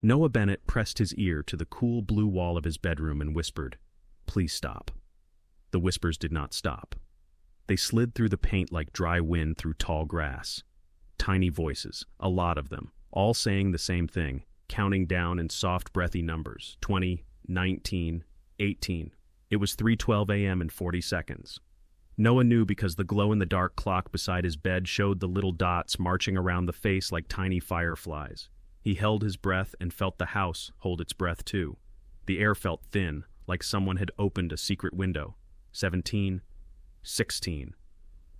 Noah Bennett pressed his ear to the cool blue wall of his bedroom and whispered, "Please stop." The whispers did not stop. They slid through the paint like dry wind through tall grass. Tiny voices, a lot of them, all saying the same thing, counting down in soft, breathy numbers, 20, 19, 18. It was 3:12 a.m. and 40 seconds. Noah knew because the glow-in-the-dark clock beside his bed showed the little dots marching around the face like tiny fireflies. He held his breath and felt the house hold its breath too. The air felt thin, like someone had opened a secret window. 17, 16.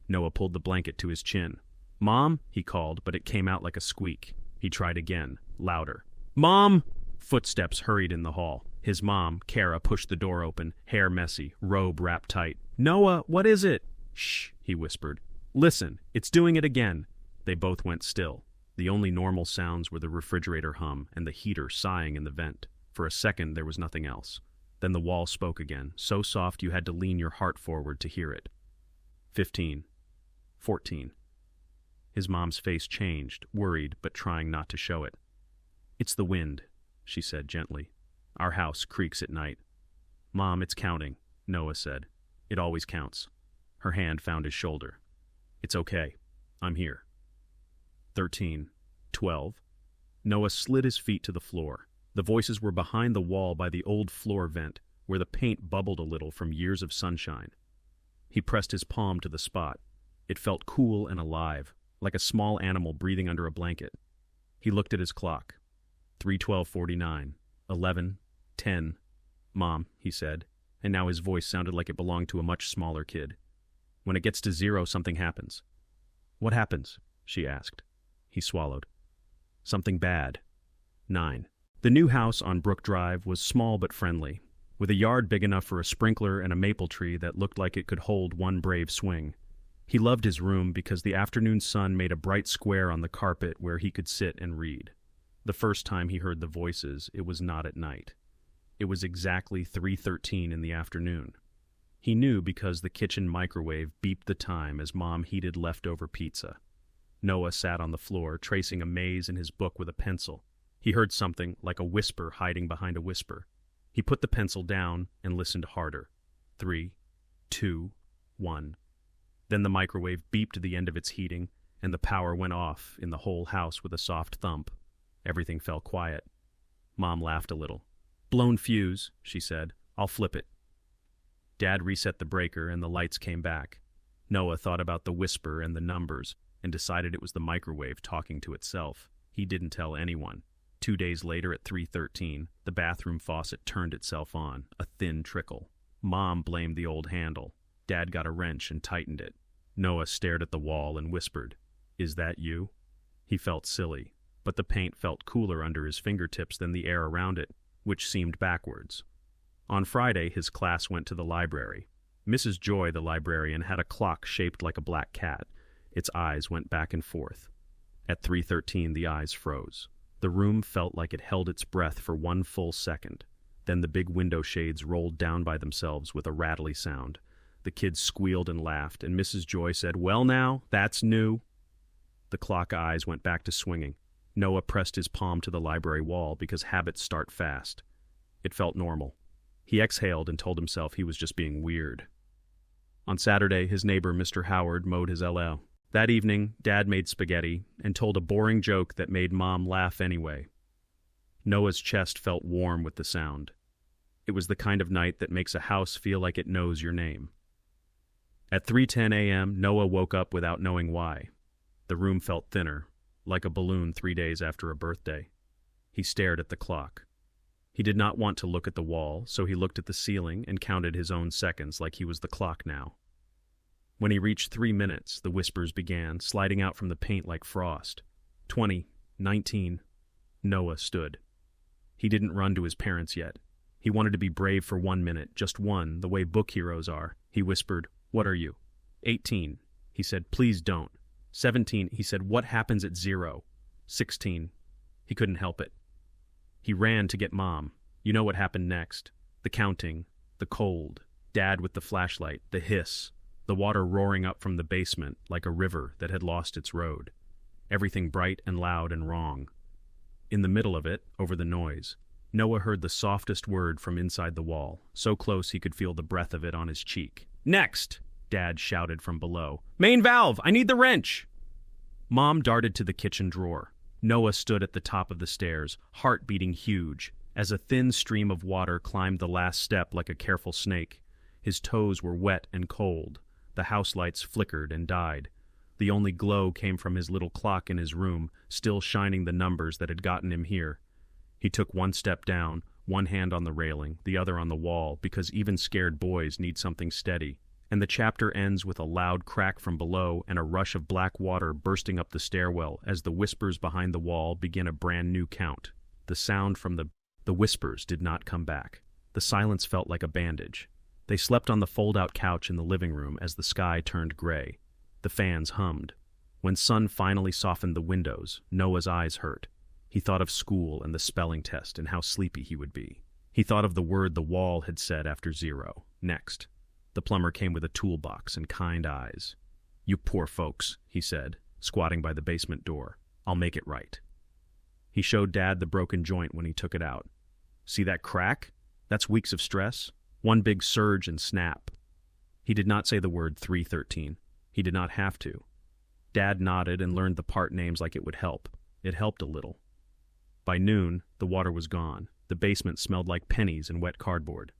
Noah pulled the blanket to his chin. "Mom," he called, but it came out like a squeak. He tried again, louder. "Mom!" Footsteps hurried in the hall. His mom, Kara, pushed the door open, hair messy, robe wrapped tight. "Noah, what is it?" "Shh," he whispered. "Listen, it's doing it again." They both went still. The only normal sounds were the refrigerator hum and the heater sighing in the vent. For a second, there was nothing else. Then the wall spoke again, so soft you had to lean your heart forward to hear it. 15. 14. His mom's face changed, worried but trying not to show it. "It's the wind," she said gently. "Our house creaks at night." "Mom, it's counting," Noah said. "It always counts." Her hand found his shoulder. "It's okay. I'm here." 13. 12. Noah slid his feet to the floor. The voices were behind the wall by the old floor vent, where the paint bubbled a little from years of sunshine. He pressed his palm to the spot. It felt cool and alive, like a small animal breathing under a blanket. He looked at his clock. 3:12:49. 11. 10. "Mom," he said, and now his voice sounded like it belonged to a much smaller kid. "When it gets to 0, something happens." "What happens?" she asked. He swallowed. "Something bad." 9. The new house on Brook Drive was small but friendly, with a yard big enough for a sprinkler and a maple tree that looked like it could hold one brave swing. He loved his room because the afternoon sun made a bright square on the carpet where he could sit and read. The first time he heard the voices, it was not at night. It was exactly 3:13 in the afternoon. He knew because the kitchen microwave beeped the time as Mom heated leftover pizza. Noah sat on the floor, tracing a maze in his book with a pencil. He heard something like a whisper hiding behind a whisper. He put the pencil down and listened harder. 3, 2, 1. Then the microwave beeped the end of its heating, and the power went off in the whole house with a soft thump. Everything fell quiet. Mom laughed a little. "Blown fuse," she said. "I'll flip it." Dad reset the breaker and the lights came back. Noah thought about the whisper and the numbers and decided it was the microwave talking to itself. He didn't tell anyone. 2 days later at 3:13, the bathroom faucet turned itself on, a thin trickle. Mom blamed the old handle. Dad got a wrench and tightened it. Noah stared at the wall and whispered, "Is that you?" He felt silly, but the paint felt cooler under his fingertips than the air around it, which seemed backwards. On Friday, his class went to the library. Mrs. Joy, the librarian, had a clock shaped like a black cat. Its eyes went back and forth. At 3:13, the eyes froze. The room felt like it held its breath for one full second. Then the big window shades rolled down by themselves with a rattly sound. The kids squealed and laughed, and Mrs. Joy said, "Well now, that's new." The clock eyes went back to swinging. Noah pressed his palm to the library wall because habits start fast. It felt normal. He exhaled and told himself he was just being weird. On Saturday, his neighbor, Mr. Howard, mowed his LL. That evening, Dad made spaghetti and told a boring joke that made Mom laugh anyway. Noah's chest felt warm with the sound. It was the kind of night that makes a house feel like it knows your name. At 3:10 a.m., Noah woke up without knowing why. The room felt thinner, like a balloon 3 days after a birthday. He stared at the clock. He did not want to look at the wall, so he looked at the ceiling and counted his own seconds like he was the clock now. When he reached 3 minutes, the whispers began, sliding out from the paint like frost. 20, 19. Noah stood. He didn't run to his parents yet. He wanted to be brave for 1 minute, just one, the way book heroes are. He whispered, "What are you?" 18. He said, "Please don't." 17. He said, "What happens at 0?" 16. He couldn't help it. He ran to get Mom. You know what happened next. The counting, the cold, Dad with the flashlight, the hiss, the water roaring up from the basement like a river that had lost its road. Everything bright and loud and wrong. In the middle of it, over the noise, Noah heard the softest word from inside the wall, so close he could feel the breath of it on his cheek. "Next!" Dad shouted from below. "Main valve! I need the wrench!" Mom darted to the kitchen drawer. Noah stood at the top of the stairs, heart beating huge, as a thin stream of water climbed the last step like a careful snake. His toes were wet and cold. The house lights flickered and died. The only glow came from his little clock in his room, still shining the numbers that had gotten him here. He took one step down, one hand on the railing, the other on the wall, because even scared boys need something steady. And the chapter ends with a loud crack from below and a rush of black water bursting up the stairwell as the whispers behind the wall begin a brand new count. The sound from the whispers did not come back. The silence felt like a bandage. They slept on the fold-out couch in the living room as the sky turned gray. The fans hummed. When sun finally softened the windows, Noah's eyes hurt. He thought of school and the spelling test and how sleepy he would be. He thought of the word the wall had said after 0. Next. The plumber came with a toolbox and kind eyes. "You poor folks," he said, squatting by the basement door. "I'll make it right." He showed Dad the broken joint when he took it out. "See that crack? That's weeks of stress. One big surge and snap." He did not say the word 313. He did not have to. Dad nodded and learned the part names like it would help. It helped a little. By noon, the water was gone. The basement smelled like pennies and wet cardboard.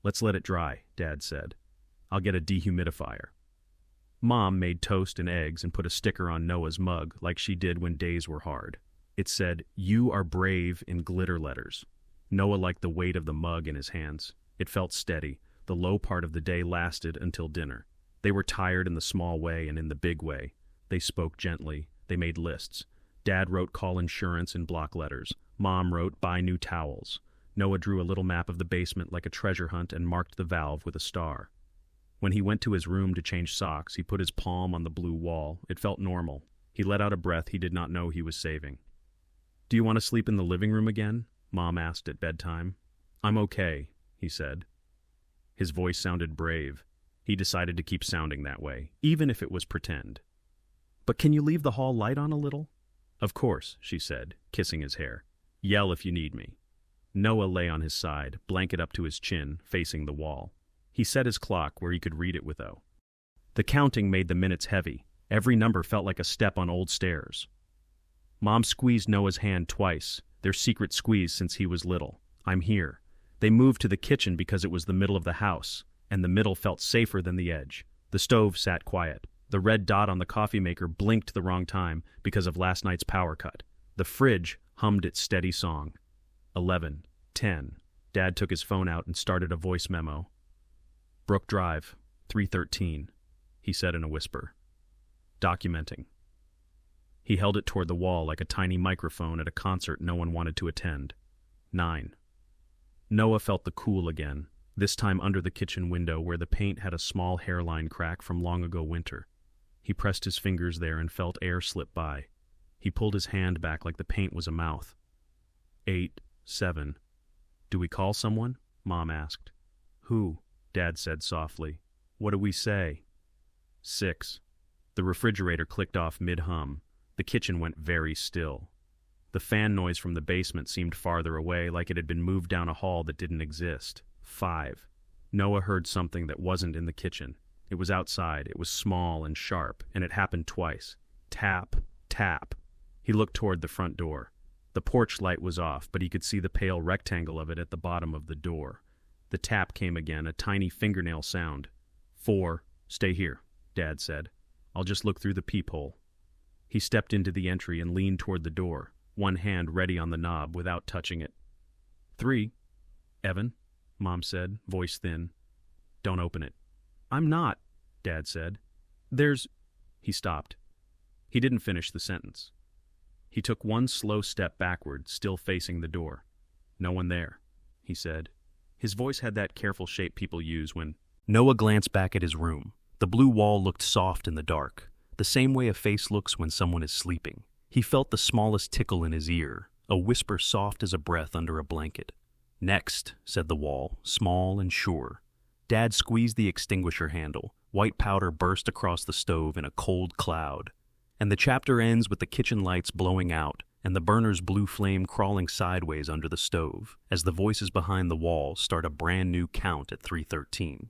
"Let's let it dry," Dad said. "I'll get a dehumidifier." Mom made toast and eggs and put a sticker on Noah's mug like she did when days were hard. It said, "You are brave," in glitter letters. Noah liked the weight of the mug in his hands. It felt steady. The low part of the day lasted until dinner. They were tired in the small way and in the big way. They spoke gently. They made lists. Dad wrote "call insurance" in block letters. Mom wrote "buy new towels." Noah drew a little map of the basement like a treasure hunt and marked the valve with a star. When he went to his room to change socks, he put his palm on the blue wall. It felt normal. He let out a breath he did not know he was saving. "Do you want to sleep in the living room again?" Mom asked at bedtime. "I'm okay," he said. His voice sounded brave. He decided to keep sounding that way, even if it was pretend. "But can you leave the hall light on a little?" "Of course," she said, kissing his hair. "Yell if you need me." Noah lay on his side, blanket up to his chin, facing the wall. He set his clock where he could read it with O. The counting made the minutes heavy. Every number felt like a step on old stairs. Mom squeezed Noah's hand twice, their secret squeeze since he was little. "I'm here." They moved to the kitchen because it was the middle of the house, and the middle felt safer than the edge. The stove sat quiet. The red dot on the coffee maker blinked the wrong time because of last night's power cut. The fridge hummed its steady song. 11, 10. Dad took his phone out and started a voice memo. "Brook Drive, 313, he said in a whisper. "Documenting." He held it toward the wall like a tiny microphone at a concert no one wanted to attend. 9. Noah felt the cool again, this time under the kitchen window where the paint had a small hairline crack from long ago winter. He pressed his fingers there and felt air slip by. He pulled his hand back like the paint was a mouth. 8, 7. "Do we call someone?" Mom asked. "Who?" Dad said softly. "What do we say?" 6. The refrigerator clicked off mid-hum. The kitchen went very still. The fan noise from the basement seemed farther away, like it had been moved down a hall that didn't exist. 5. Noah heard something that wasn't in the kitchen. It was outside, it was small and sharp, and it happened twice. Tap, tap. He looked toward the front door. The porch light was off, but he could see the pale rectangle of it at the bottom of the door. The tap came again, a tiny fingernail sound. 4. "Stay here," Dad said. "I'll just look through the peephole." He stepped into the entry and leaned toward the door, one hand ready on the knob without touching it. 3. "Evan," Mom said, voice thin. "Don't open it." "I'm not," Dad said. "There's—" He stopped. He didn't finish the sentence. He took one slow step backward, still facing the door. "No one there," he said. His voice had that careful shape people use when... Noah glanced back at his room. The blue wall looked soft in the dark, the same way a face looks when someone is sleeping. He felt the smallest tickle in his ear, a whisper soft as a breath under a blanket. "Next," said the wall, small and sure. Dad squeezed the extinguisher handle. White powder burst across the stove in a cold cloud. And the chapter ends with the kitchen lights blowing out and the burner's blue flame crawling sideways under the stove, as the voices behind the wall start a brand new count at 3:13.